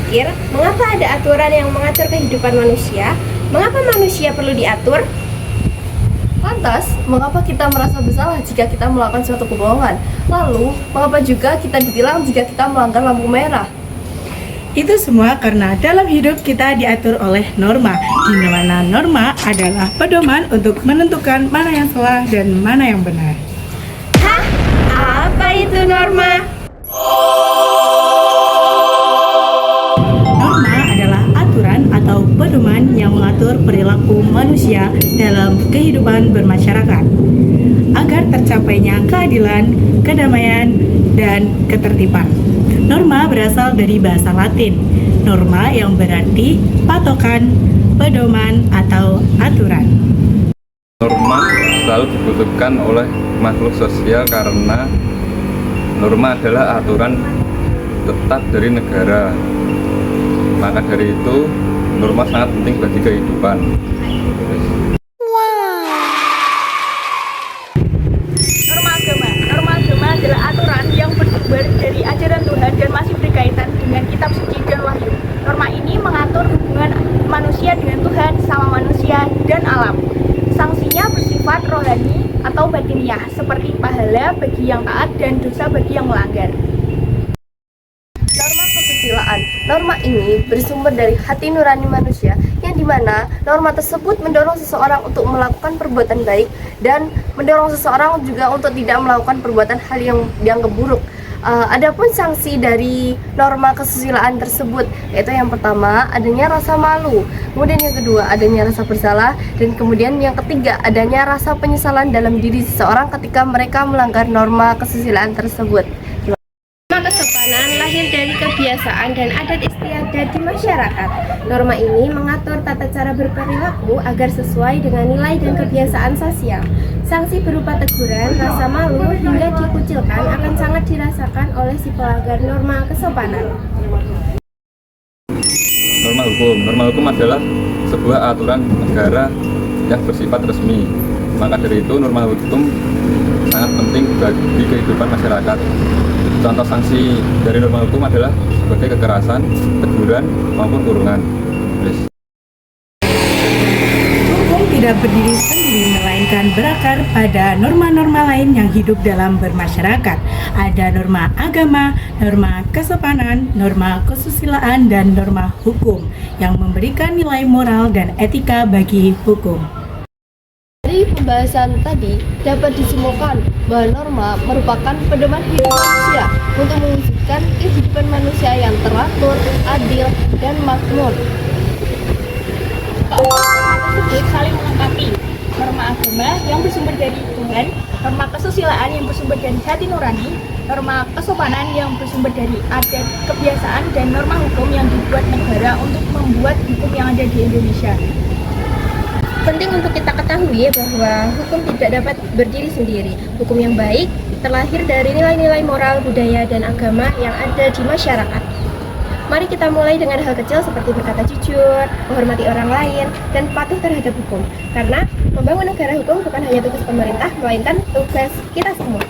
berpikir, mengapa ada aturan yang mengatur kehidupan manusia? Mengapa manusia perlu diatur? Lantas, mengapa kita merasa bersalah jika kita melakukan suatu kebohongan? Lalu, mengapa juga kita ditilang jika kita melanggar lampu merah? Itu semua karena dalam hidup kita diatur oleh norma, di mana norma adalah pedoman untuk menentukan mana yang salah dan mana yang benar. Hah? Apa itu norma? Norma adalah aturan atau pedoman yang mengatur perilaku manusia dalam kehidupan bermasyarakat agar tercapainya keadilan, kedamaian, dan ketertiban. Norma berasal dari bahasa Latin, norma yang berarti patokan, pedoman, atau aturan. Norma selalu dibutuhkan oleh makhluk sosial karena norma adalah aturan tetap dari negara. Maka dari itu, norma sangat penting bagi kehidupan. Norma agama adalah aturan yang bersumber dari ajaran Tuhan dan masih berkaitan dengan kitab suci dan wahyu. Norma ini mengatur hubungan manusia dengan Tuhan, sama manusia dan alam. Sanksinya bersifat rohani atau batiniah, seperti pahala bagi yang taat dan dosa bagi yang melanggar. Norma kesusilaan. Norma ini bersumber dari hati nurani manusia, yang dimana norma tersebut mendorong seseorang untuk melakukan perbuatan baik dan mendorong seseorang juga untuk tidak melakukan perbuatan hal yang dianggap buruk. Adapun sanksi dari norma kesusilaan tersebut, yaitu yang pertama adanya rasa malu, kemudian yang kedua adanya rasa bersalah, dan kemudian yang ketiga adanya rasa penyesalan dalam diri seseorang ketika mereka melanggar norma kesusilaan tersebut. Norma kesopanan lahir dari kebiasaan dan adat istiadat di masyarakat. Norma ini mengatur tata cara berperilaku agar sesuai dengan nilai dan kebiasaan sosial. Sanksi berupa teguran, rasa malu, hingga dikucilkan akan sangat dirasakan oleh si pelanggar norma kesopanan. Norma hukum adalah sebuah aturan negara yang bersifat resmi. Maka dari itu, norma hukum sangat penting bagi kehidupan masyarakat. Contoh sanksi dari norma hukum adalah sebagai kekerasan, teguran, maupun kurungan. Hukum tidak berdiri sendiri, melainkan berakar pada norma-norma lain yang hidup dalam bermasyarakat. Ada norma agama, norma kesopanan, norma kesusilaan, dan norma hukum yang memberikan nilai moral dan etika bagi hukum. Dari pembahasan tadi dapat disimpulkan bahwa norma merupakan pedoman hidup manusia untuk mewujudkan kehidupan manusia yang teratur, adil, dan makmur. Tersebut saling melengkapi. Norma agama yang bersumber dari Tuhan, norma kesusilaan yang bersumber dari hati nurani, norma kesopanan yang bersumber dari adat, kebiasaan, dan norma hukum yang dibuat negara untuk membuat hukum yang ada di Indonesia. Penting untuk kita ketahui bahwa hukum tidak dapat berdiri sendiri. Hukum yang baik terlahir dari nilai-nilai moral, budaya, dan agama yang ada di masyarakat. Mari kita mulai dengan hal kecil seperti berkata jujur, menghormati orang lain, dan patuh terhadap hukum. Karena membangun negara hukum bukan hanya tugas pemerintah, melainkan tugas kita semua.